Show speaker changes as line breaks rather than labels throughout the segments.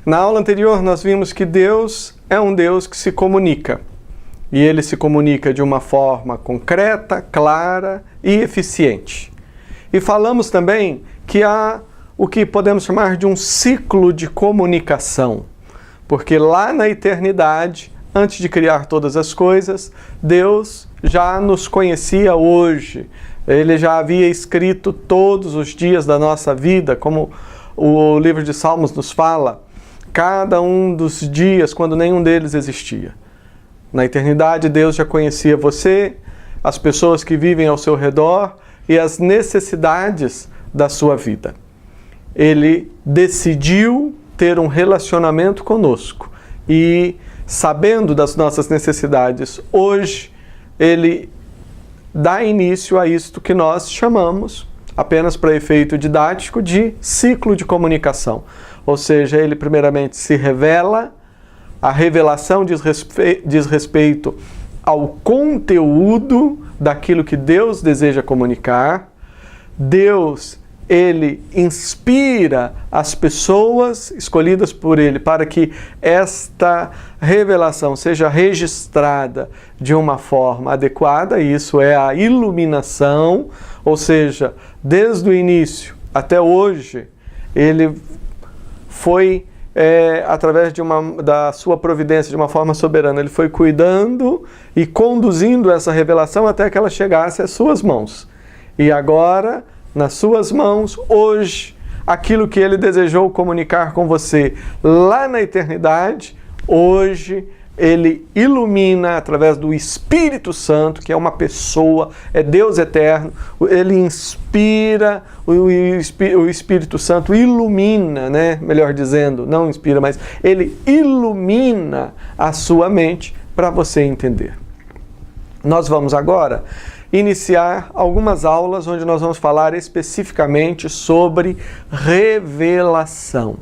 Na aula anterior nós vimos que Deus é um Deus que se comunica. E Ele se comunica de uma forma concreta, clara e eficiente. E falamos também que há o que podemos chamar de um ciclo de comunicação. Porque lá na eternidade, antes de criar todas as coisas, Deus já nos conhecia hoje. Ele já havia escrito todos os dias da nossa vida, como o livro de Salmos nos fala, cada um dos dias, quando nenhum deles existia. Na eternidade, Deus já conhecia você, as pessoas que vivem ao seu redor e as necessidades da sua vida. Ele decidiu ter um relacionamento conosco e, sabendo das nossas necessidades, hoje Ele dá início a isto que nós chamamos, apenas para efeito didático, de ciclo de comunicação. Ou seja, Ele primeiramente se revela, a revelação diz respeito ao conteúdo daquilo que Deus deseja comunicar. Deus, Ele inspira as pessoas escolhidas por Ele para que esta revelação seja registrada de uma forma adequada. Isso é a iluminação, ou seja, desde o início até hoje, Ele foi, através da sua providência, de uma forma soberana, Ele foi cuidando e conduzindo essa revelação até que ela chegasse às suas mãos. E agora, nas suas mãos, hoje, aquilo que Ele desejou comunicar com você lá na eternidade, hoje Ele ilumina através do Espírito Santo, que é uma pessoa, é Deus eterno. Ele inspira, o Espírito Santo ilumina, né? Melhor dizendo, não inspira, mas Ele ilumina a sua mente para você entender. Nós vamos agora iniciar algumas aulas onde nós vamos falar especificamente sobre revelação.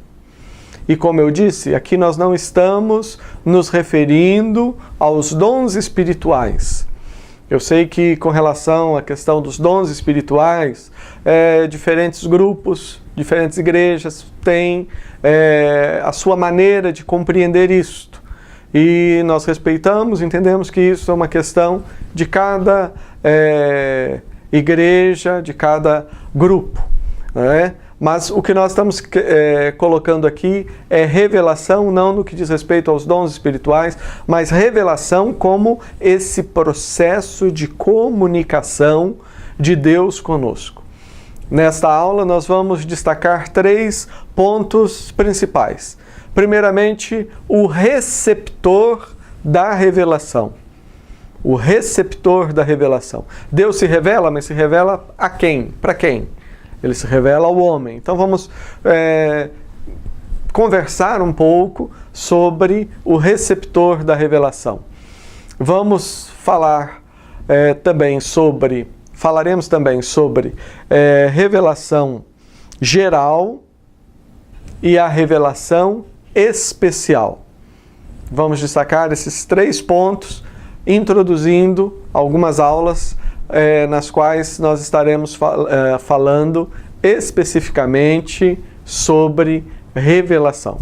E como eu disse, aqui nós não estamos nos referindo aos dons espirituais. Eu sei que com relação à questão dos dons espirituais, diferentes grupos, diferentes igrejas têm a sua maneira de compreender isto. E nós respeitamos, entendemos que isso é uma questão de cada igreja, de cada grupo, né? Mas o que nós estamos colocando aqui é revelação, não no que diz respeito aos dons espirituais, mas revelação como esse processo de comunicação de Deus conosco. Nesta aula nós vamos destacar 3 pontos principais. Primeiramente, o receptor da revelação. O receptor da revelação. Deus se revela, mas se revela a quem? Para quem? Ele se revela ao homem. Então vamos conversar um pouco sobre o receptor da revelação. Vamos falar falaremos também sobre revelação geral e a revelação especial. Vamos destacar esses 3 pontos, introduzindo algumas aulas nas quais nós estaremos falando especificamente sobre revelação.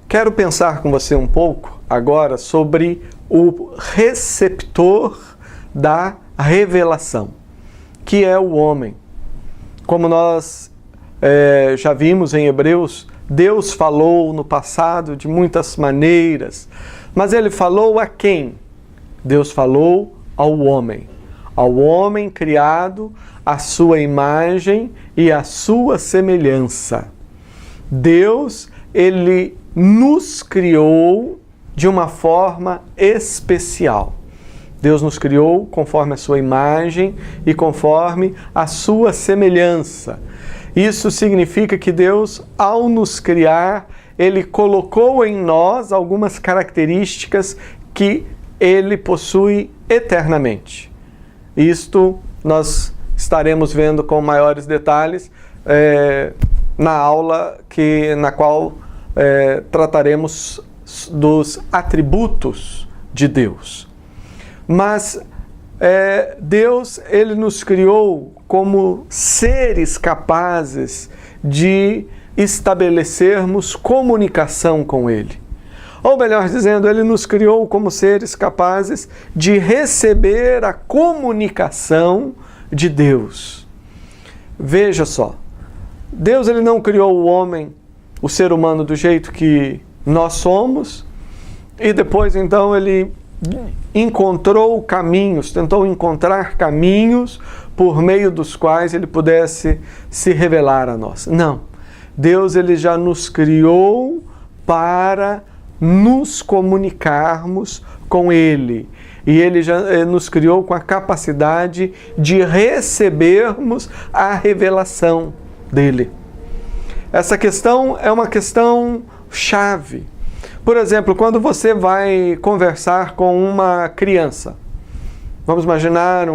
Quero pensar com você um pouco agora sobre o receptor da revelação, que é o homem. Como nós já vimos em Hebreus, Deus falou no passado de muitas maneiras, mas Ele falou a quem? Deus falou ao homem criado à sua imagem e à sua semelhança. Deus, Ele nos criou de uma forma especial. Deus nos criou conforme a sua imagem e conforme a sua semelhança. Isso significa que Deus, ao nos criar, Ele colocou em nós algumas características que Ele possui eternamente. Isto nós estaremos vendo com maiores detalhes na aula na qual trataremos dos atributos de Deus. Mas Deus, Ele nos criou como seres capazes de estabelecermos comunicação com Ele. Ou melhor dizendo, Ele nos criou como seres capazes de receber a comunicação de Deus. Veja só, Deus Ele não criou o homem, o ser humano do jeito que nós somos, e depois então Ele encontrou caminhos, tentou encontrar caminhos por meio dos quais Ele pudesse se revelar a nós. Não, Deus Ele já nos criou para nos comunicarmos com Ele. E Ele já nos criou com a capacidade de recebermos a revelação dEle. Essa questão é uma questão chave. Por exemplo, quando você vai conversar com uma criança, vamos imaginar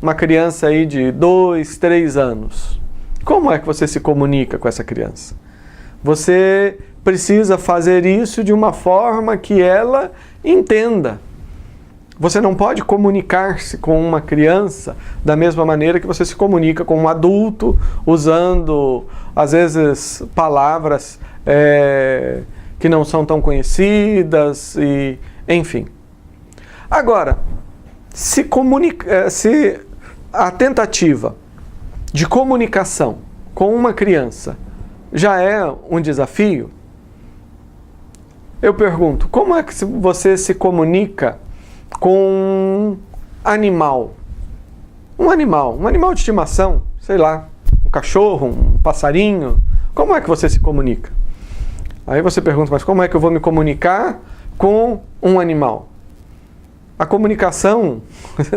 uma criança aí de 2, 3 anos. Como é que você se comunica com essa criança? Você precisa fazer isso de uma forma que ela entenda. Você não pode comunicar-se com uma criança da mesma maneira que você se comunica com um adulto, usando, às vezes, palavras que não são tão conhecidas, e enfim. Agora, se a tentativa de comunicação com uma criança já é um desafio, eu pergunto, como é que você se comunica com um animal? Um animal de estimação, sei lá, um cachorro, um passarinho. Como é que você se comunica? Aí você pergunta, mas como é que eu vou me comunicar com um animal? A comunicação,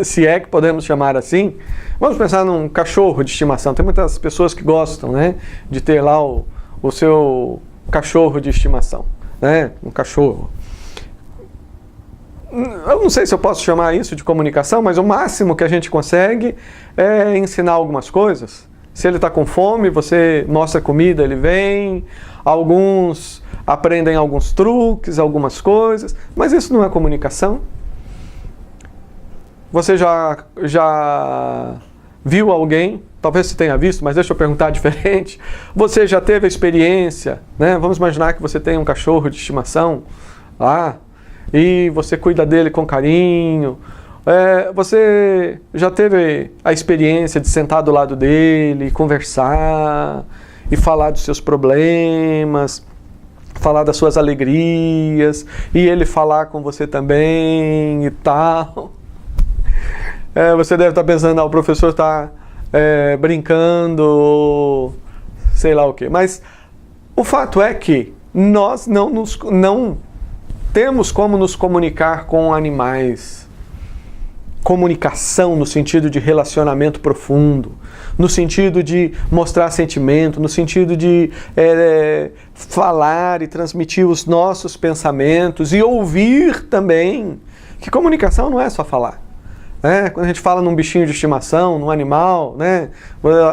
se é que podemos chamar assim, vamos pensar num cachorro de estimação. Tem muitas pessoas que gostam, né, de ter lá o seu cachorro de estimação, né, um cachorro. Eu não sei se eu posso chamar isso de comunicação, mas o máximo que a gente consegue é ensinar algumas coisas. Se ele está com fome, você mostra comida, ele vem. Alguns aprendem alguns truques, algumas coisas, mas isso não é comunicação. Você já viu alguém, talvez você tenha visto, mas deixa eu perguntar diferente. Você já teve a experiência, né? Vamos imaginar que você tem um cachorro de estimação lá, e você cuida dele com carinho. Você já teve a experiência de sentar do lado dele, conversar e falar dos seus problemas, falar das suas alegrias, e ele falar com você também e tal. Você deve estar pensando, o professor está brincando, sei lá o quê. Mas o fato é que nós não temos como nos comunicar com animais. Comunicação no sentido de relacionamento profundo, no sentido de mostrar sentimento, no sentido de falar e transmitir os nossos pensamentos e ouvir também. Que comunicação não é só falar. Quando a gente fala num bichinho de estimação, num animal, né?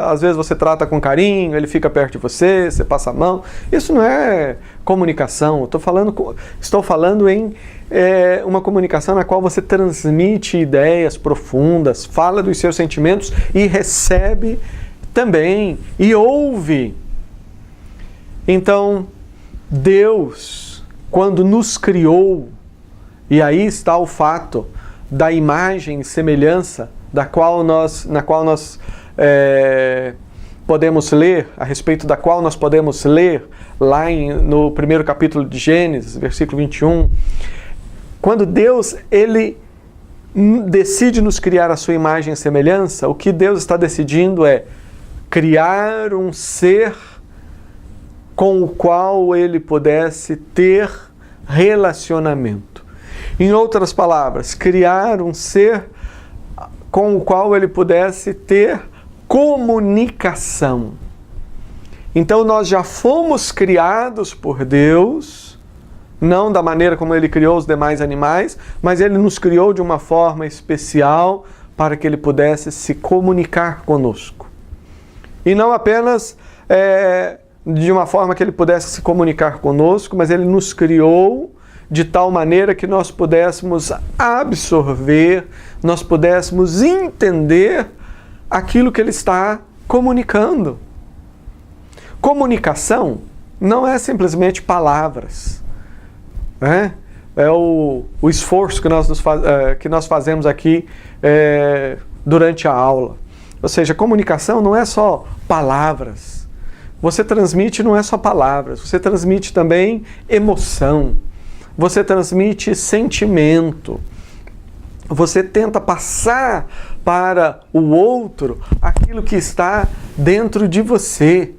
Às vezes você trata com carinho, ele fica perto de você, você passa a mão. Isso não é comunicação. Estou falando em uma comunicação na qual você transmite ideias profundas, fala dos seus sentimentos e recebe também, e ouve. Então, Deus, quando nos criou, e aí está o fato da imagem e semelhança na qual nós podemos ler, a respeito da qual nós podemos ler lá no primeiro capítulo de Gênesis, versículo 21, quando Deus ele decide nos criar a sua imagem e semelhança, o que Deus está decidindo é criar um ser com o qual ele pudesse ter relacionamento. Em outras palavras, criar um ser com o qual ele pudesse ter comunicação. Então nós já fomos criados por Deus, não da maneira como ele criou os demais animais, mas ele nos criou de uma forma especial para que ele pudesse se comunicar conosco. E não apenas de uma forma que ele pudesse se comunicar conosco, mas ele nos criou de tal maneira que nós pudéssemos absorver, nós pudéssemos entender aquilo que ele está comunicando. Comunicação não é simplesmente palavras, né? É o esforço que nós fazemos aqui durante a aula. Ou seja, comunicação não é só palavras. Você transmite não é só palavras, você transmite também emoção, você transmite sentimento. Você tenta passar para o outro aquilo que está dentro de você.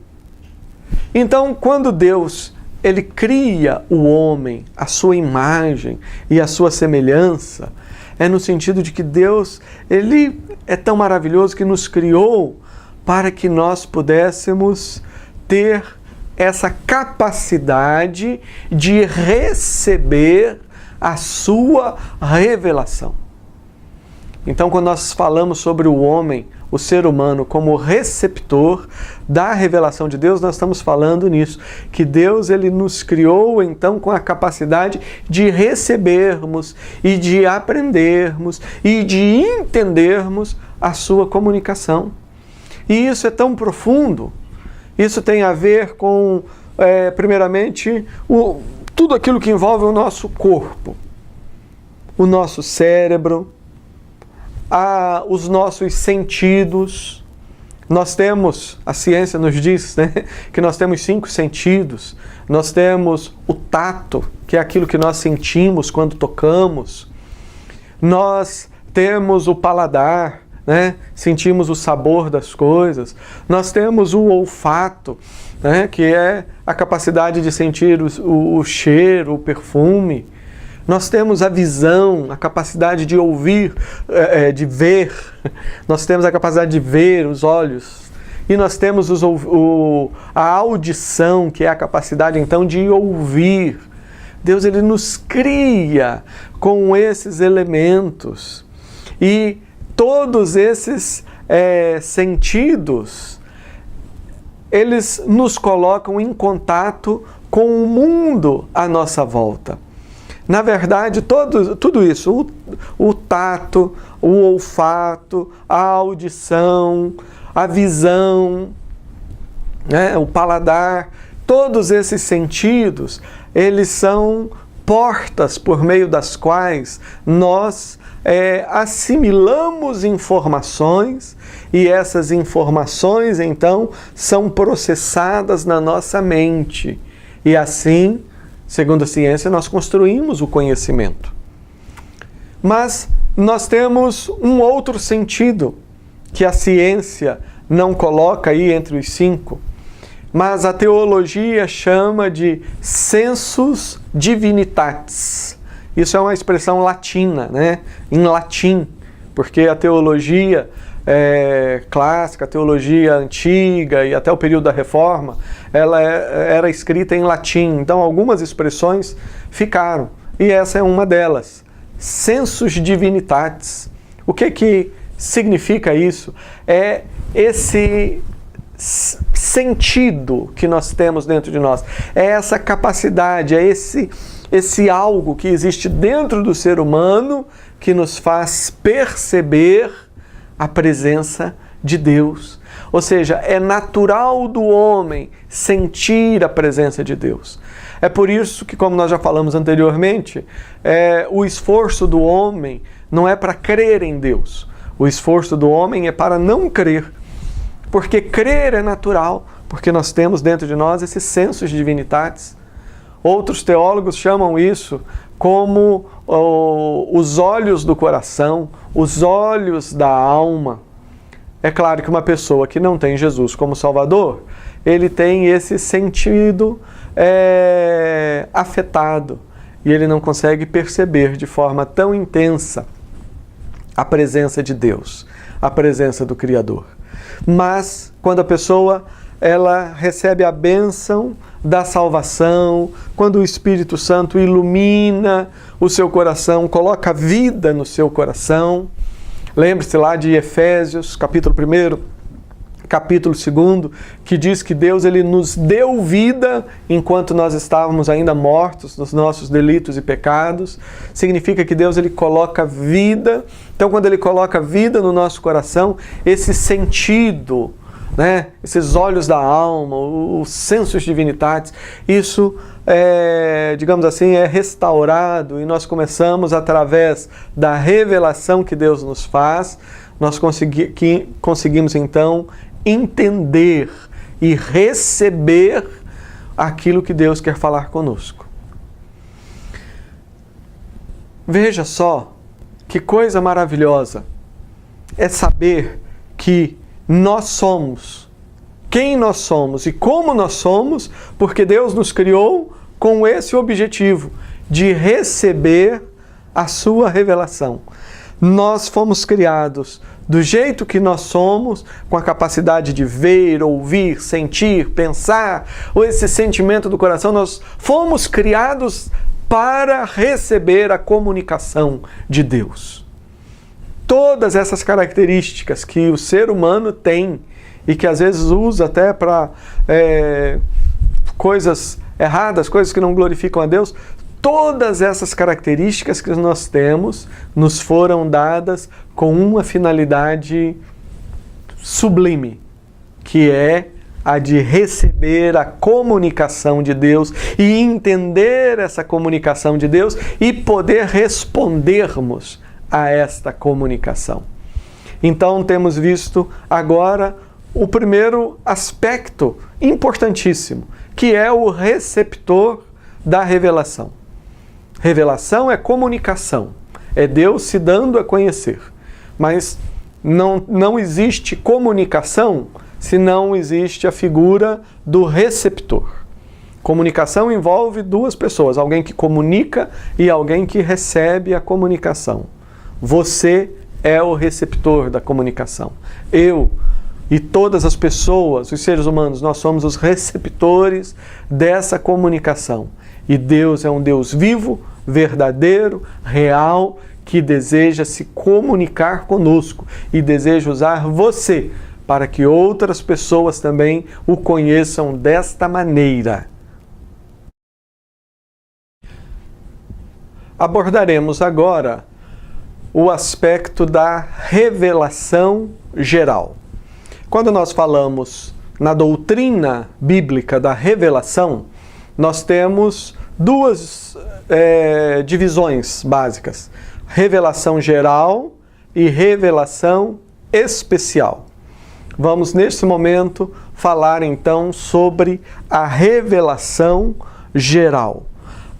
Então, quando Deus ele cria o homem, a sua imagem e a sua semelhança, é no sentido de que Deus ele é tão maravilhoso que nos criou para que nós pudéssemos ter essa capacidade de receber a sua revelação. Então, quando nós falamos sobre o homem, o ser humano, como receptor da revelação de Deus, nós estamos falando nisso, que Deus ele nos criou então com a capacidade de recebermos e de aprendermos e de entendermos a sua comunicação. E isso é tão profundo, isso tem a ver com, primeiramente, tudo aquilo que envolve o nosso corpo, o nosso cérebro, os nossos sentidos. Nós temos, a ciência nos diz, né, que nós temos 5 sentidos. Nós temos o tato, que é aquilo que nós sentimos quando tocamos. Nós temos o paladar, né, sentimos o sabor das coisas. Nós temos o olfato, né, que é a capacidade de sentir o cheiro, o perfume. Nós temos a visão, a capacidade de ouvir, de ver. Nós temos a capacidade de ver, os olhos. E nós temos a audição, que é a capacidade, então, de ouvir. Deus ele nos cria com esses elementos. E todos esses sentidos, eles nos colocam em contato com o mundo à nossa volta. Na verdade, tudo isso, o tato, o olfato, a audição, a visão, né, o paladar, todos esses sentidos, eles são portas por meio das quais nós assimilamos informações e essas informações, então, são processadas na nossa mente. E assim, segundo a ciência, nós construímos o conhecimento. Mas nós temos um outro sentido que a ciência não coloca aí entre os 5, mas a teologia chama de sensus divinitatis. Isso é uma expressão latina, né? Em latim, porque a teologia clássica, a teologia antiga e até o período da Reforma, ela era escrita em latim. Então, algumas expressões ficaram. E essa é uma delas. Sensus divinitatis. O que significa isso? É esse sentido que nós temos dentro de nós. É essa capacidade, é esse algo que existe dentro do ser humano que nos faz perceber a presença de Deus. Ou seja, é natural do homem sentir a presença de Deus. É por isso que, como nós já falamos anteriormente, o esforço do homem não é para crer em Deus. O esforço do homem é para não crer. Porque crer é natural, porque nós temos dentro de nós esse sensus divinitatis. Outros teólogos chamam isso como os olhos do coração, os olhos da alma. É claro que uma pessoa que não tem Jesus como Salvador, ele tem esse sentido afetado e ele não consegue perceber de forma tão intensa a presença de Deus, a presença do Criador. Mas quando a pessoa ela recebe a bênção da salvação, quando o Espírito Santo ilumina o seu coração, coloca vida no seu coração. Lembre-se lá de Efésios, capítulo 1, capítulo 2, que diz que Deus ele nos deu vida enquanto nós estávamos ainda mortos nos nossos delitos e pecados. Significa que Deus ele coloca vida. Então, quando ele coloca vida no nosso coração, esse sentido, né, esses olhos da alma, os sensus divinitatis, isso digamos assim, é restaurado, e nós começamos, através da revelação que Deus nos faz, nós conseguimos então entender e receber aquilo que Deus quer falar conosco. Veja só que coisa maravilhosa é saber que nós somos quem nós somos e como nós somos, porque Deus nos criou com esse objetivo de receber a sua revelação. Nós fomos criados do jeito que nós somos, com a capacidade de ver, ouvir, sentir, pensar, ou esse sentimento do coração. Nós fomos criados para receber a comunicação de Deus. Todas essas características que o ser humano tem e que às vezes usa até para coisas erradas, coisas que não glorificam a Deus, todas essas características que nós temos nos foram dadas com uma finalidade sublime, que é a de receber a comunicação de Deus e entender essa comunicação de Deus e poder respondermos a esta comunicação. Então temos visto agora o primeiro aspecto importantíssimo, que é o receptor da revelação. Revelação é comunicação, é Deus se dando a conhecer. Mas não existe comunicação se não existe a figura do receptor. Comunicação envolve duas pessoas, alguém que comunica e alguém que recebe a comunicação. Você é o receptor da comunicação. Eu e todas as pessoas, os seres humanos, nós somos os receptores dessa comunicação. E Deus é um Deus vivo, verdadeiro, real, que deseja se comunicar conosco e deseja usar você para que outras pessoas também o conheçam desta maneira. Abordaremos agora o aspecto da revelação geral. Quando nós falamos na doutrina bíblica da revelação, nós temos duas divisões básicas: revelação geral e revelação especial. Vamos, neste momento, falar então sobre a revelação geral.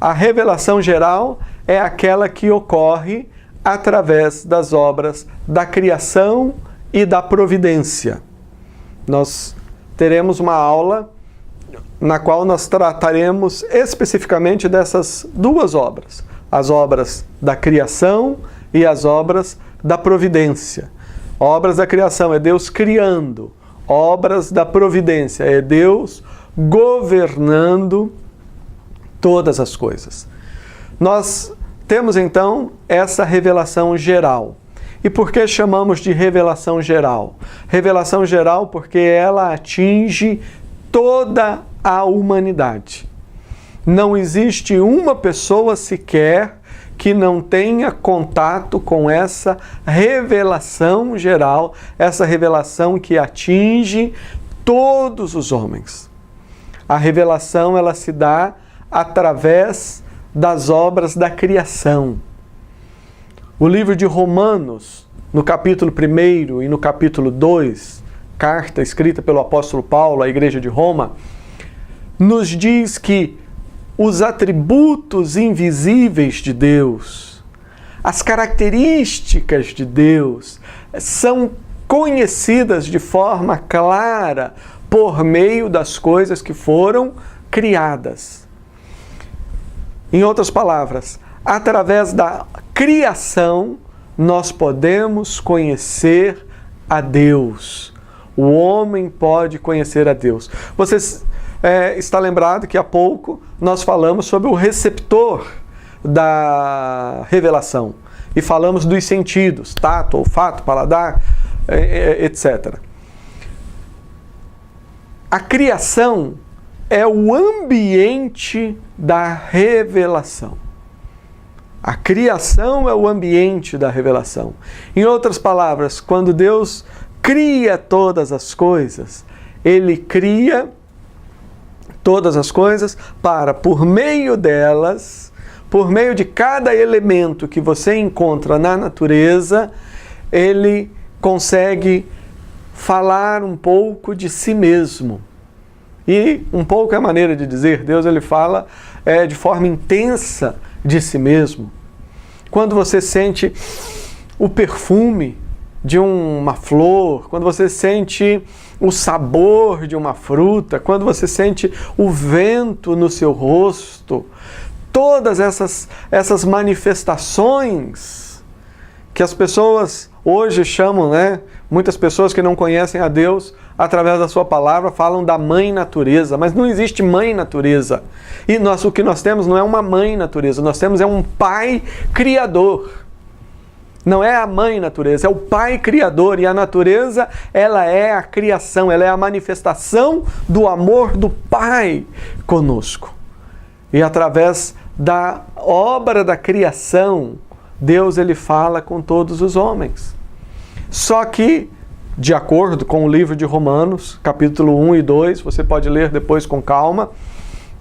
A revelação geral é aquela que ocorre através das obras da criação e da providência. Nós teremos uma aula na qual nós trataremos especificamente dessas duas obras, as obras da criação e as obras da providência. Obras da criação é Deus criando, obras da providência é Deus governando todas as coisas. Nós temos então essa revelação geral. E por que chamamos de revelação geral? Revelação geral porque ela atinge toda a humanidade. Não existe uma pessoa sequer que não tenha contato com essa revelação geral, essa revelação que atinge todos os homens. A revelação ela se dá através das obras da criação. O livro de Romanos, no capítulo 1 e no capítulo 2, carta escrita pelo apóstolo Paulo à igreja de Roma, nos diz que os atributos invisíveis de Deus, as características de Deus, são conhecidas de forma clara por meio das coisas que foram criadas. Em outras palavras, através da criação, nós podemos conhecer a Deus. O homem pode conhecer a Deus. Você está lembrado que há pouco nós falamos sobre o receptor da revelação. E falamos dos sentidos, tato, olfato, paladar, etc. A criação é o ambiente da revelação. A criação é o ambiente da revelação. Em outras palavras, quando Deus cria todas as coisas, Ele cria todas as coisas para, por meio delas, por meio de cada elemento que você encontra na natureza, Ele consegue falar um pouco de si mesmo. E um pouco é a maneira de dizer, Deus ele fala de forma intensa de si mesmo. Quando você sente o perfume de uma flor, quando você sente o sabor de uma fruta, quando você sente o vento no seu rosto, todas essas manifestações que as pessoas hoje chamam, muitas pessoas que não conhecem a Deus, através da sua palavra, falam da mãe natureza, mas não existe mãe natureza. E o que nós temos não é uma mãe natureza, nós temos um pai criador. Não é a mãe natureza, é o pai criador. E a natureza, ela é a criação, ela é a manifestação do amor do Pai conosco. E através da obra da criação, Deus ele fala com todos os homens. Só que, de acordo com o livro de Romanos, capítulo 1 e 2, você pode ler depois com calma,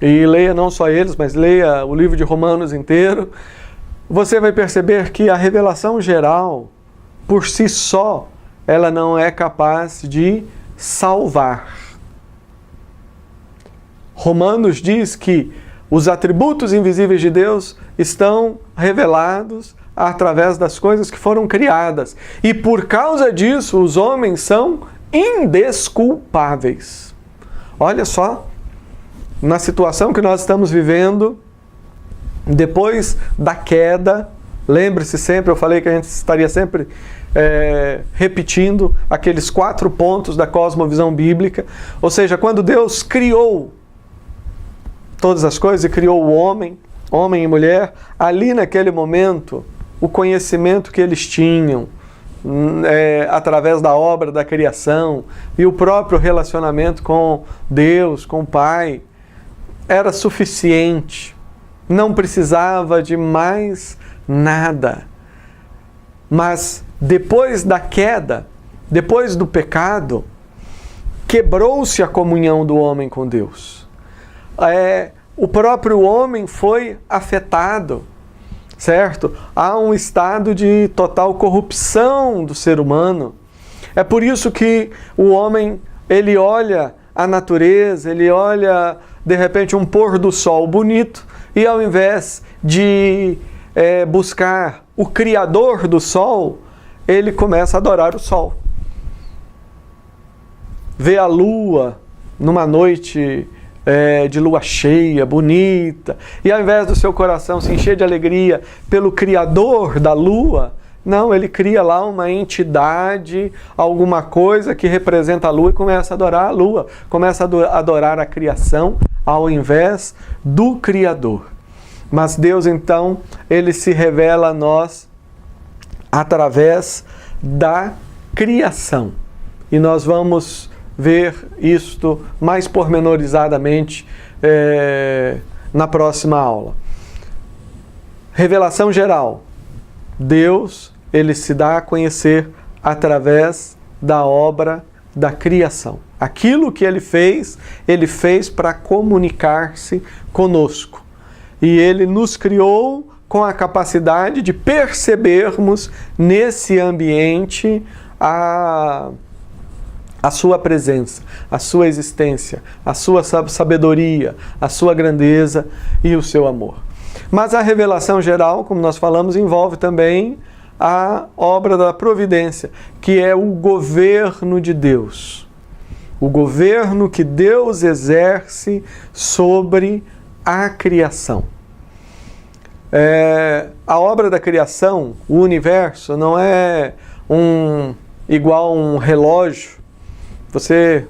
e leia não só eles, mas leia o livro de Romanos inteiro, você vai perceber que a revelação geral, por si só, ela não é capaz de salvar. Romanos diz que os atributos invisíveis de Deus estão revelados através das coisas que foram criadas. E por causa disso, os homens são indesculpáveis. Olha só, na situação que nós estamos vivendo, depois da queda, lembre-se sempre, eu falei que a gente estaria sempre repetindo aqueles 4 pontos da cosmovisão bíblica. Ou seja, quando Deus criou todas as coisas e criou o homem e mulher, ali naquele momento, o conhecimento que eles tinham através da obra da criação e o próprio relacionamento com Deus, com o Pai, era suficiente. Não precisava de mais nada. Mas depois da queda, depois do pecado, quebrou-se a comunhão do homem com Deus. O próprio homem foi afetado, certo? Há um estado de total corrupção do ser humano. É por isso que o homem, ele olha a natureza, ele olha, de repente, um pôr do sol bonito, e ao invés de buscar o Criador do sol, ele começa a adorar o sol. Vê a lua numa noite de lua cheia, bonita, e ao invés do seu coração se encher de alegria pelo Criador da lua, não, ele cria lá uma entidade, alguma coisa que representa a lua e começa a adorar a lua, começa a adorar a criação ao invés do Criador. Mas Deus, então, ele se revela a nós através da criação. E nós vamos ver isto mais pormenorizadamente na próxima aula. Revelação geral. Deus, ele se dá a conhecer através da obra da criação. Aquilo que ele fez para comunicar-se conosco. E ele nos criou com a capacidade de percebermos nesse ambiente a sua presença, a sua existência, a sua sabedoria, a sua grandeza e o seu amor. Mas a revelação geral, como nós falamos, envolve também a obra da providência, que é o governo de Deus. O governo que Deus exerce sobre a criação. A obra da criação, o universo, não é igual um relógio.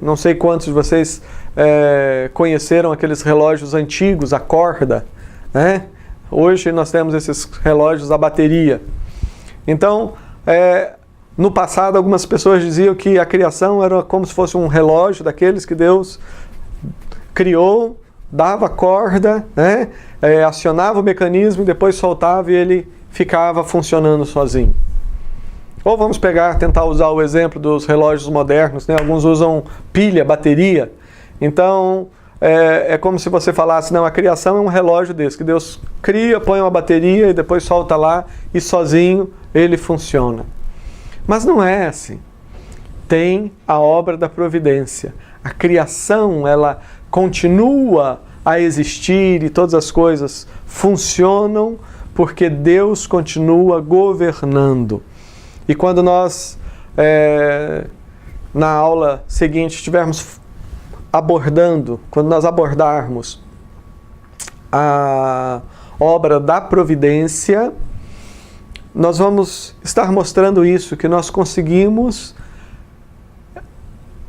Não sei quantos de vocês conheceram aqueles relógios antigos, a corda, né? Hoje nós temos esses relógios a bateria. Então, No passado, algumas pessoas diziam que a criação era como se fosse um relógio daqueles que Deus criou, dava corda, né? Acionava o mecanismo e depois soltava e ele ficava funcionando sozinho. Ou vamos tentar usar o exemplo dos relógios modernos, né? Alguns usam pilha, bateria. Então, é como se você falasse, não, a criação é um relógio desse, que Deus cria, põe uma bateria e depois solta lá e sozinho ele funciona. Mas não é assim. Tem a obra da providência. A criação, ela continua a existir e todas as coisas funcionam porque Deus continua governando. E quando nós, na aula seguinte, estivermos quando nós abordarmos a obra da providência, nós vamos estar mostrando isso, que nós conseguimos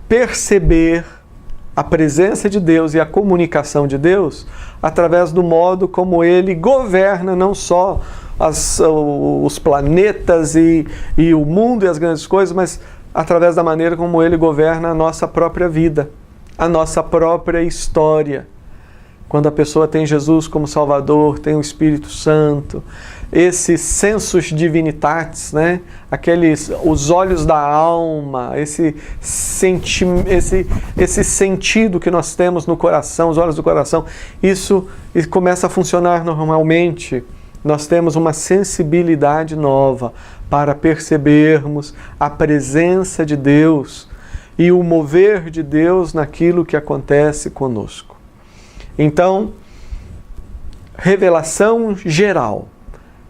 perceber a presença de Deus e a comunicação de Deus através do modo como Ele governa não só os planetas e o mundo e as grandes coisas, mas através da maneira como Ele governa a nossa própria vida, a nossa própria história. Quando a pessoa tem Jesus como Salvador, tem o Espírito Santo, esses sensus divinitatis, né? Os olhos da alma, esse sentido que nós temos no coração, os olhos do coração, isso começa a funcionar normalmente. Nós temos uma sensibilidade nova para percebermos a presença de Deus e o mover de Deus naquilo que acontece conosco. Então, revelação geral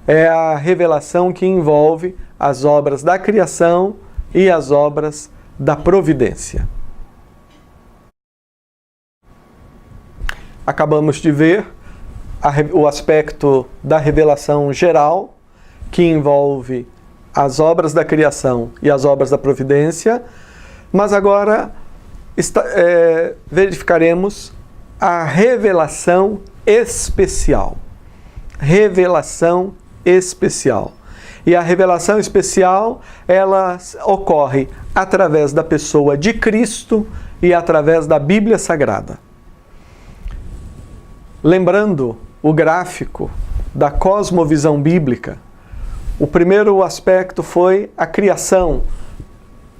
é a revelação que envolve as obras da criação e as obras da providência. Acabamos de ver o aspecto da revelação geral, que envolve as obras da criação e as obras da providência, mas agora verificaremos a revelação especial. Revelação especial. E a revelação especial, ela ocorre através da pessoa de Cristo e através da Bíblia Sagrada. Lembrando o gráfico da cosmovisão bíblica, o primeiro aspecto foi a criação.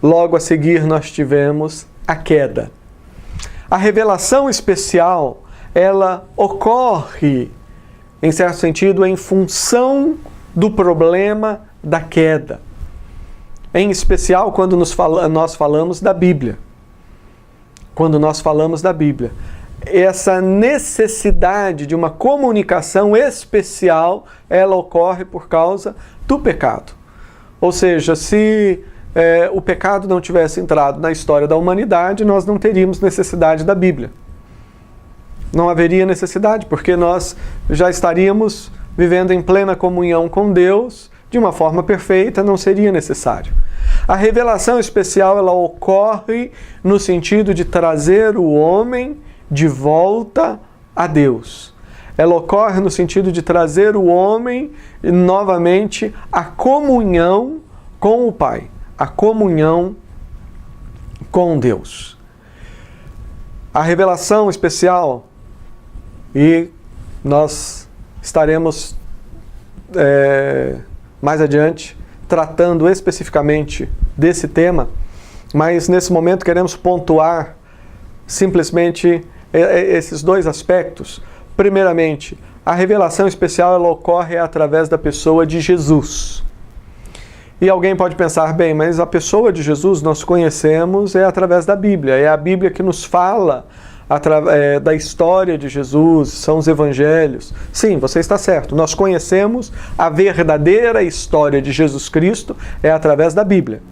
Logo a seguir nós tivemos a queda. A revelação especial, ela ocorre, em certo sentido, em função do problema da queda. Em especial quando nós falamos da Bíblia. Quando nós falamos da Bíblia. Essa necessidade de uma comunicação especial, ela ocorre por causa do pecado. Ou seja, se o pecado não tivesse entrado na história da humanidade, nós não teríamos necessidade da Bíblia. Não haveria necessidade, porque nós já estaríamos vivendo em plena comunhão com Deus, de uma forma perfeita, não seria necessário. A revelação especial, ela ocorre no sentido de trazer o homem de volta a Deus. Ela ocorre no sentido de trazer o homem novamente à comunhão com o Pai, a comunhão com Deus. A revelação especial, e nós estaremos mais adiante tratando especificamente desse tema, mas nesse momento queremos pontuar simplesmente esses dois aspectos. Primeiramente, a revelação especial, ela ocorre através da pessoa de Jesus. E alguém pode pensar, bem, mas a pessoa de Jesus nós conhecemos através da Bíblia. É a Bíblia que nos fala da história de Jesus, são os evangelhos. Sim, você está certo. Nós conhecemos a verdadeira história de Jesus Cristo através da Bíblia.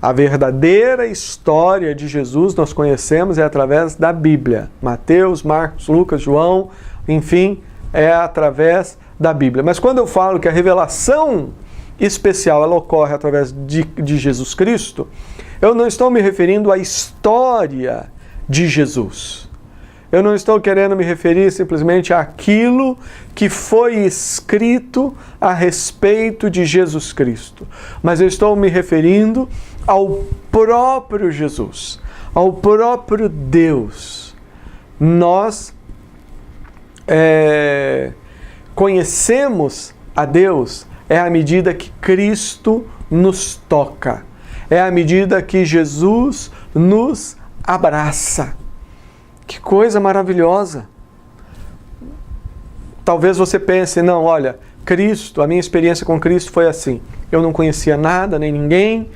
A verdadeira história de Jesus nós conhecemos através da Bíblia. Mateus, Marcos, Lucas, João, enfim, é através da Bíblia. Mas quando eu falo que a revelação especial ela ocorre através de Jesus Cristo, eu não estou me referindo à história de Jesus. Eu não estou querendo me referir simplesmente àquilo que foi escrito a respeito de Jesus Cristo, mas eu estou me referindo ao próprio Jesus, ao próprio Deus. Nós conhecemos a Deus à medida que Cristo nos toca, à medida que Jesus nos abraça. Que coisa maravilhosa! Talvez você pense, não, olha, Cristo, a minha experiência com Cristo foi assim. Eu não conhecia nada, nem ninguém,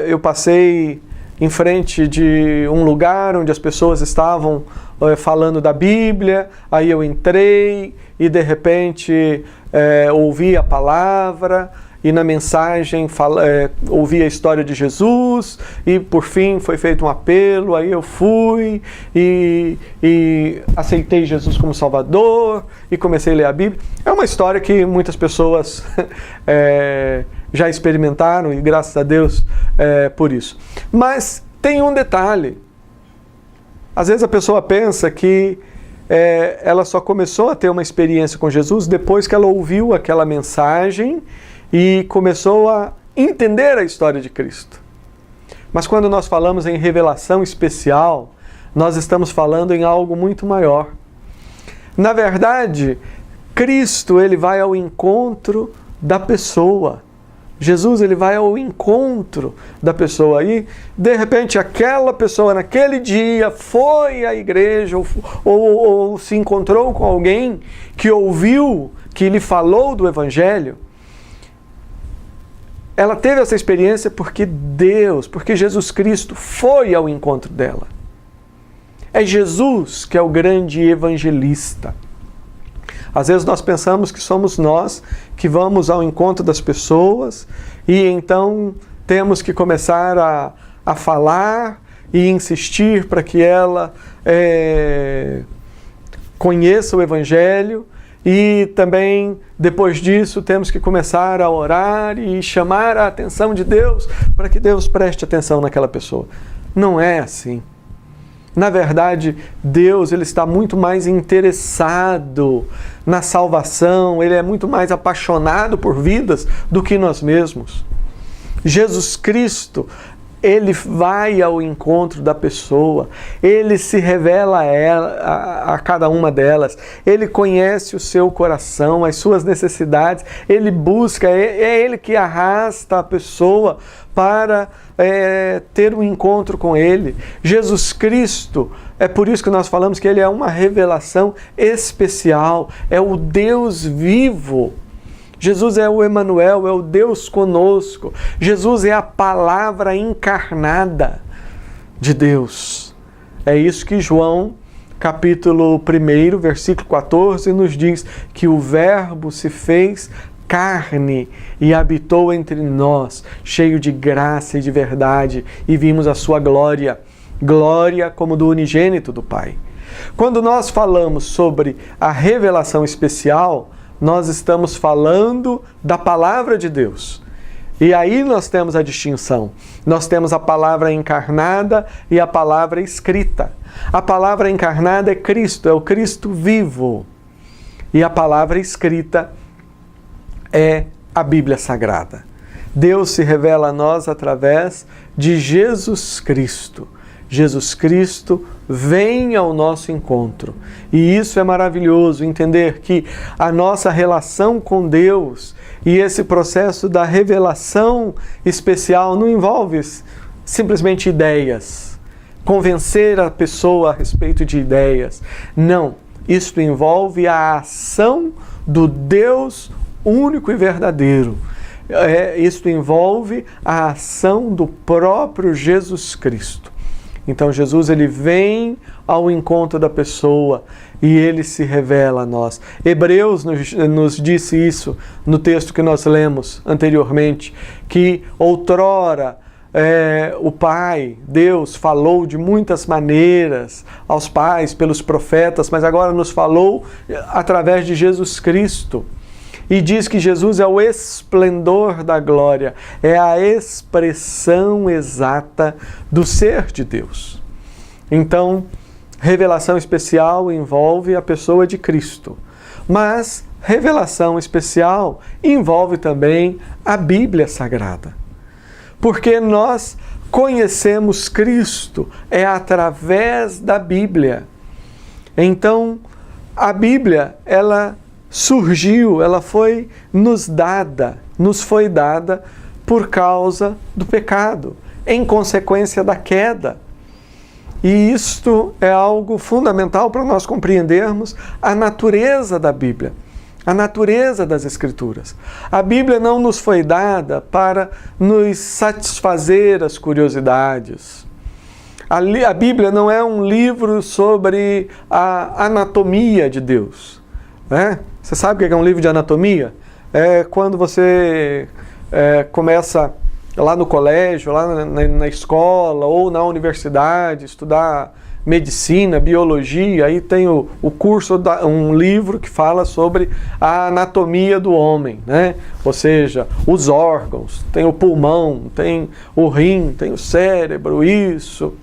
eu passei em frente de um lugar onde as pessoas estavam falando da Bíblia, aí eu entrei e de repente ouvi a palavra, e na mensagem ouvi a história de Jesus, e por fim foi feito um apelo, aí eu fui e aceitei Jesus como Salvador e comecei a ler a Bíblia. É uma história que muitas pessoas já experimentaram, e graças a Deus por isso. Mas tem um detalhe. Às vezes a pessoa pensa que ela só começou a ter uma experiência com Jesus depois que ela ouviu aquela mensagem e começou a entender a história de Cristo. Mas quando nós falamos em revelação especial, nós estamos falando em algo muito maior. Na verdade, Cristo, ele vai ao encontro da pessoa. Jesus, ele vai ao encontro da pessoa. E, de repente, aquela pessoa, naquele dia, foi à igreja ou se encontrou com alguém que ouviu, que lhe falou do Evangelho. Ela teve essa experiência porque Jesus Cristo foi ao encontro dela. É Jesus que é o grande evangelista. Às vezes nós pensamos que somos nós que vamos ao encontro das pessoas e então temos que começar a falar e insistir para que ela conheça o Evangelho. E também, depois disso, temos que começar a orar e chamar a atenção de Deus para que Deus preste atenção naquela pessoa. Não é assim. Na verdade, Deus, ele está muito mais interessado na salvação, ele é muito mais apaixonado por vidas do que nós mesmos. Jesus Cristo, ele vai ao encontro da pessoa, ele se revela a cada uma delas, ele conhece o seu coração, as suas necessidades, ele busca, é ele que arrasta a pessoa para ter um encontro com ele. Jesus Cristo, é por isso que nós falamos que ele é uma revelação especial, é o Deus vivo. Jesus é o Emanuel, é o Deus conosco. Jesus é a palavra encarnada de Deus. É isso que João, capítulo 1, versículo 14, nos diz, que o Verbo se fez carne e habitou entre nós, cheio de graça e de verdade, e vimos a sua glória, glória como do unigênito do Pai. Quando nós falamos sobre a revelação especial, nós estamos falando da palavra de Deus. E aí nós temos a distinção. Nós temos a palavra encarnada e a palavra escrita. A palavra encarnada é Cristo, é o Cristo vivo. E a palavra escrita é a Bíblia Sagrada. Deus se revela a nós através de Jesus Cristo. Jesus Cristo vem ao nosso encontro. E isso é maravilhoso, entender que a nossa relação com Deus e esse processo da revelação especial não envolve simplesmente ideias, convencer a pessoa a respeito de ideias. Não, isso envolve a ação do Deus único e verdadeiro. Isso envolve a ação do próprio Jesus Cristo. Então Jesus, ele vem ao encontro da pessoa e ele se revela a nós. Hebreus nos disse isso no texto que nós lemos anteriormente, que outrora o Pai, Deus, falou de muitas maneiras aos pais, pelos profetas, mas agora nos falou através de Jesus Cristo. E diz que Jesus é o esplendor da glória, é a expressão exata do ser de Deus. Então, revelação especial envolve a pessoa de Cristo. Mas revelação especial envolve também a Bíblia Sagrada. Porque nós conhecemos Cristo através da Bíblia. Então, a Bíblia, ela surgiu, ela foi nos foi dada por causa do pecado, em consequência da queda. E isto é algo fundamental para nós compreendermos a natureza da Bíblia, a natureza das Escrituras. A Bíblia não nos foi dada para nos satisfazer as curiosidades. A Bíblia não é um livro sobre a anatomia de Deus. Né? Você sabe o que é um livro de anatomia? É quando você começa lá no colégio, lá na escola ou na universidade, estudar medicina, biologia, aí tem o curso, um livro que fala sobre a anatomia do homem, né? Ou seja, os órgãos, tem o pulmão, tem o rim, tem o cérebro, isso.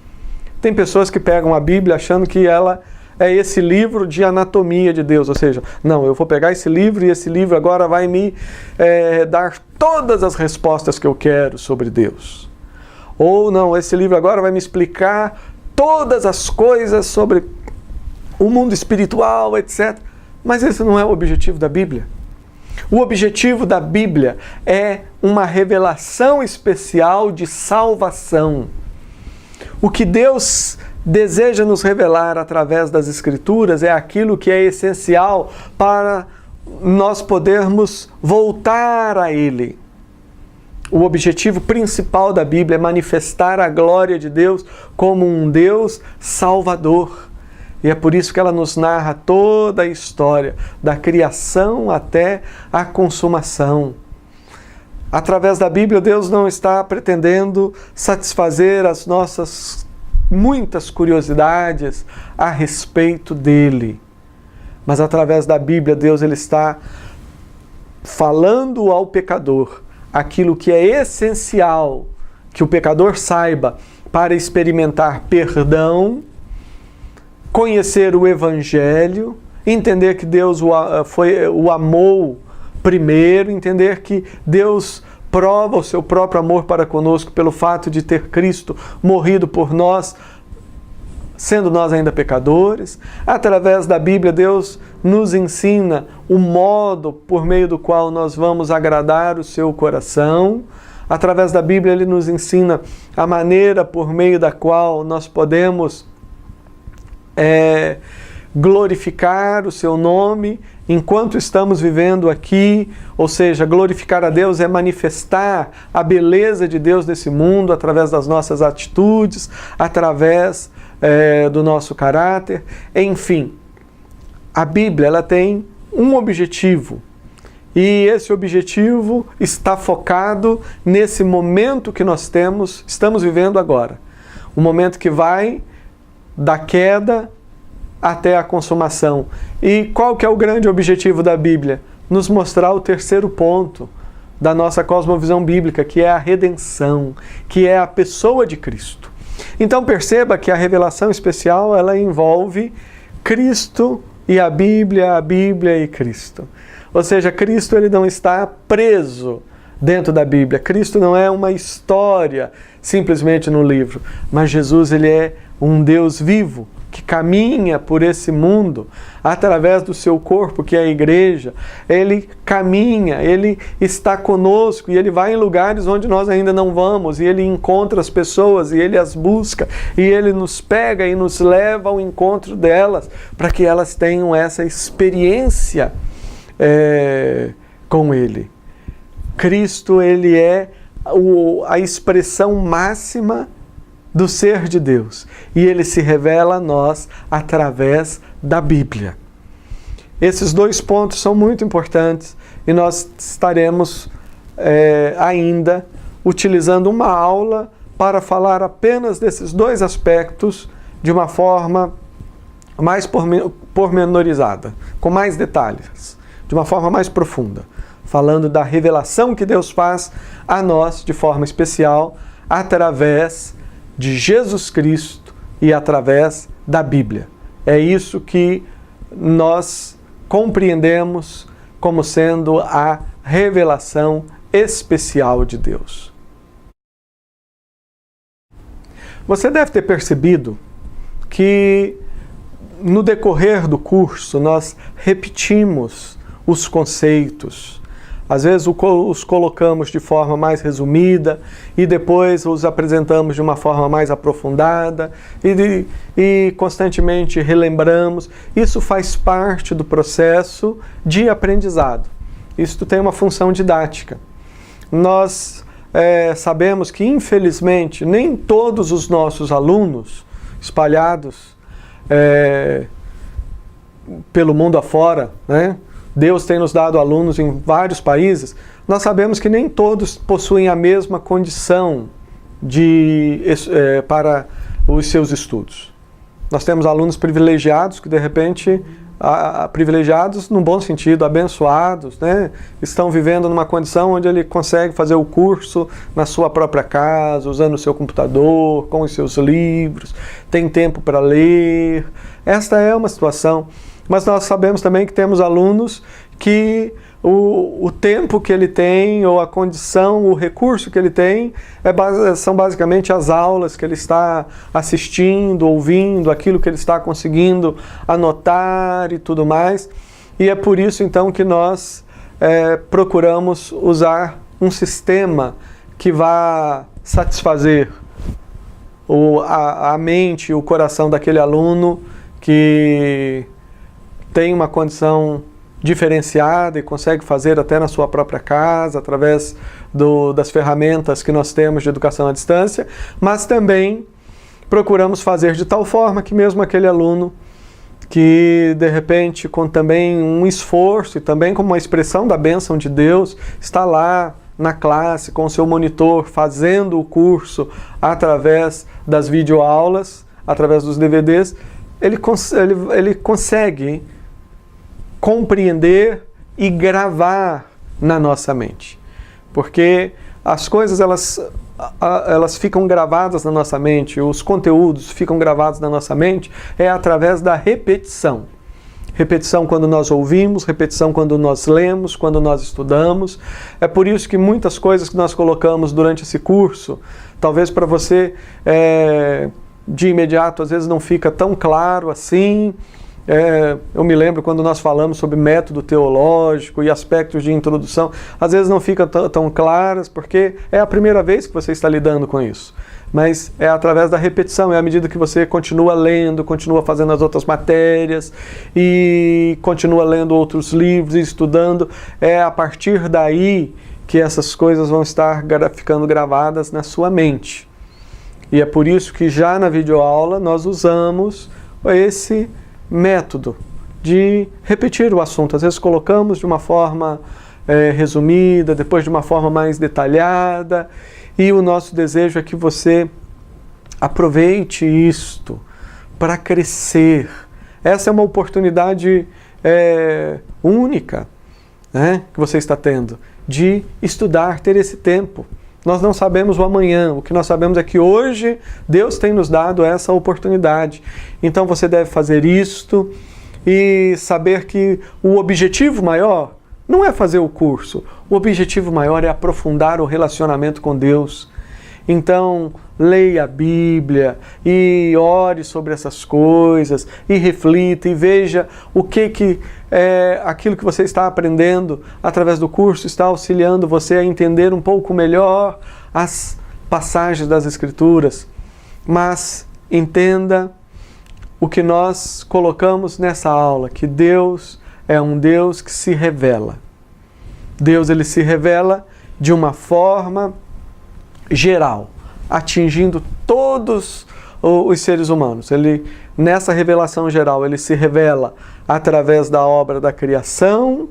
Tem pessoas que pegam a Bíblia achando que ela é esse livro de anatomia de Deus, ou seja, não, eu vou pegar esse livro e esse livro agora vai me dar todas as respostas que eu quero sobre Deus. Ou não, esse livro agora vai me explicar todas as coisas sobre o mundo espiritual, etc. Mas esse não é o objetivo da Bíblia. O objetivo da Bíblia é uma revelação especial de salvação. O que Deus deseja nos revelar através das Escrituras é aquilo que é essencial para nós podermos voltar a Ele. O objetivo principal da Bíblia é manifestar a glória de Deus como um Deus salvador. E é por isso que ela nos narra toda a história, da criação até a consumação. Através da Bíblia, Deus não está pretendendo satisfazer as nossas muitas curiosidades a respeito dele. Mas através da Bíblia, Deus ele está falando ao pecador aquilo que é essencial que o pecador saiba para experimentar perdão, conhecer o Evangelho, entender que Deus o amou primeiro, entender que Deus prova o seu próprio amor para conosco pelo fato de ter Cristo morrido por nós, sendo nós ainda pecadores. Através da Bíblia, Deus nos ensina o modo por meio do qual nós vamos agradar o seu coração. Através da Bíblia, Ele nos ensina a maneira por meio da qual nós podemos glorificar o seu nome enquanto estamos vivendo aqui, ou seja, glorificar a Deus é manifestar a beleza de Deus nesse mundo através das nossas atitudes, através do nosso caráter. Enfim, a Bíblia ela tem um objetivo e esse objetivo está focado nesse momento que nós estamos vivendo agora. Um momento que vai da queda até a consumação. E qual que é o grande objetivo da Bíblia? Nos mostrar o terceiro ponto da nossa cosmovisão bíblica, que é a redenção, que é a pessoa de Cristo. Então perceba que a revelação especial ela envolve Cristo e a Bíblia e Cristo. Ou seja, Cristo ele não está preso dentro da Bíblia. Cristo não é uma história simplesmente no livro, mas Jesus ele é um Deus vivo, que caminha por esse mundo através do seu corpo, que é a igreja. Ele caminha, ele está conosco e ele vai em lugares onde nós ainda não vamos, e ele encontra as pessoas e ele as busca, e ele nos pega e nos leva ao encontro delas, para que elas tenham essa experiência com ele. Cristo, ele é a expressão máxima do ser de Deus, e ele se revela a nós através da Bíblia. Esses dois pontos são muito importantes e nós estaremos ainda utilizando uma aula para falar apenas desses dois aspectos de uma forma mais pormenorizada, com mais detalhes, de uma forma mais profunda, falando da revelação que Deus faz a nós de forma especial através de Jesus Cristo, e através da Bíblia. É isso que nós compreendemos como sendo a revelação especial de Deus. Você deve ter percebido que no decorrer do curso nós repetimos os conceitos. Às vezes os colocamos de forma mais resumida e depois os apresentamos de uma forma mais aprofundada e constantemente relembramos. Isso faz parte do processo de aprendizado. Isso tem uma função didática. Nós sabemos que, infelizmente, nem todos os nossos alunos espalhados pelo mundo afora, né? Deus tem nos dado alunos em vários países. Nós sabemos que nem todos possuem a mesma condição para os seus estudos. Nós temos alunos privilegiados que, de repente, privilegiados num bom sentido, abençoados, né? Estão vivendo numa condição onde ele consegue fazer o curso na sua própria casa, usando o seu computador, com os seus livros, tem tempo para ler. Esta é uma situação. Mas nós sabemos também que temos alunos que o tempo que ele tem, ou a condição, o recurso que ele tem, são basicamente as aulas que ele está assistindo, ouvindo, aquilo que ele está conseguindo anotar e tudo mais. E é por isso então que nós procuramos usar um sistema que vá satisfazer a mente e o coração daquele aluno que tem uma condição diferenciada e consegue fazer até na sua própria casa, através das ferramentas que nós temos de educação à distância, mas também procuramos fazer de tal forma que mesmo aquele aluno que, de repente, com também um esforço e também como uma expressão da bênção de Deus, está lá na classe com o seu monitor, fazendo o curso através das videoaulas, através dos DVDs, ele consegue compreender e gravar na nossa mente. Porque as coisas elas ficam gravadas na nossa mente, os conteúdos ficam gravados na nossa mente através da repetição. Repetição quando nós ouvimos, repetição quando nós lemos, quando nós estudamos. É por isso que muitas coisas que nós colocamos durante esse curso, talvez para você de imediato às vezes não fica tão claro assim. Eu me lembro quando nós falamos sobre método teológico e aspectos de introdução, às vezes não fica tão claras, porque é a primeira vez que você está lidando com isso. Mas é através da repetição, é à medida que você continua lendo, continua fazendo as outras matérias e continua lendo outros livros e estudando, é a partir daí que essas coisas vão estar ficando gravadas na sua mente. E é por isso que já na videoaula nós usamos esse método de repetir o assunto. Às vezes colocamos de uma forma resumida, depois de uma forma mais detalhada, e o nosso desejo é que você aproveite isto para crescer. Essa é uma oportunidade única, né, que você está tendo, de estudar, ter esse tempo. Nós não sabemos o amanhã, o que nós sabemos é que hoje Deus tem nos dado essa oportunidade. Então você deve fazer isto e saber que o objetivo maior não é fazer o curso, o objetivo maior é aprofundar o relacionamento com Deus. Então, leia a Bíblia e ore sobre essas coisas e reflita e veja o que aquilo que você está aprendendo através do curso está auxiliando você a entender um pouco melhor as passagens das Escrituras. Mas entenda o que nós colocamos nessa aula, que Deus é um Deus que se revela. Deus, ele se revela de uma forma geral, atingindo todos os seres humanos. Nessa revelação geral, ele se revela através da obra da criação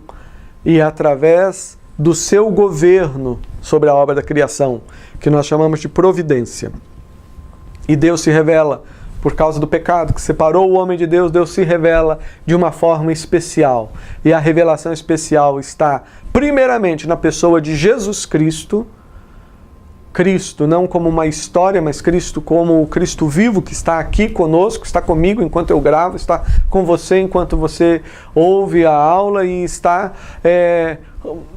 e através do seu governo sobre a obra da criação, que nós chamamos de providência. E Deus se revela por causa do pecado que separou o homem de Deus. Deus se revela de uma forma especial. E a revelação especial está primeiramente na pessoa de Jesus Cristo, Cristo não como uma história, mas Cristo como o Cristo vivo que está aqui conosco, está comigo enquanto eu gravo, está com você enquanto você ouve a aula e está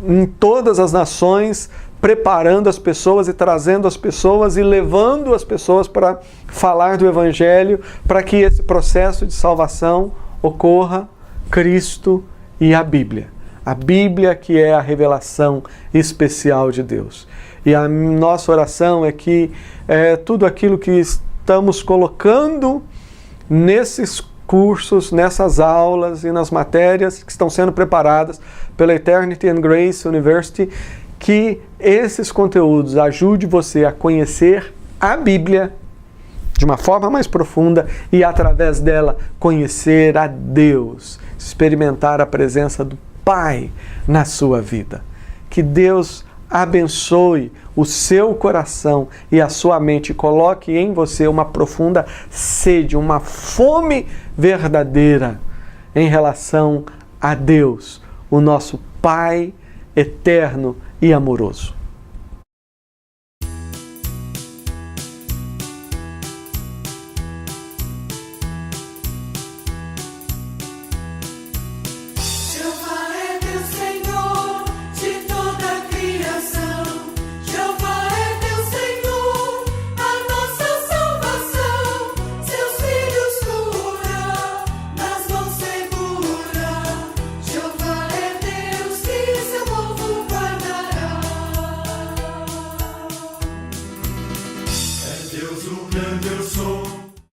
em todas as nações, preparando as pessoas e trazendo as pessoas e levando as pessoas para falar do Evangelho, para que esse processo de salvação ocorra. Cristo e a Bíblia. A Bíblia que é a revelação especial de Deus. E a nossa oração é que tudo aquilo que estamos colocando nesses cursos, nessas aulas e nas matérias que estão sendo preparadas pela Eternity and Grace University, que esses conteúdos ajudem você a conhecer a Bíblia de uma forma mais profunda e, através dela, conhecer a Deus, experimentar a presença do Pai na sua vida. Que Deus abençoe o seu coração e a sua mente, coloque em você uma profunda sede, uma fome verdadeira em relação a Deus, o nosso Pai eterno e amoroso.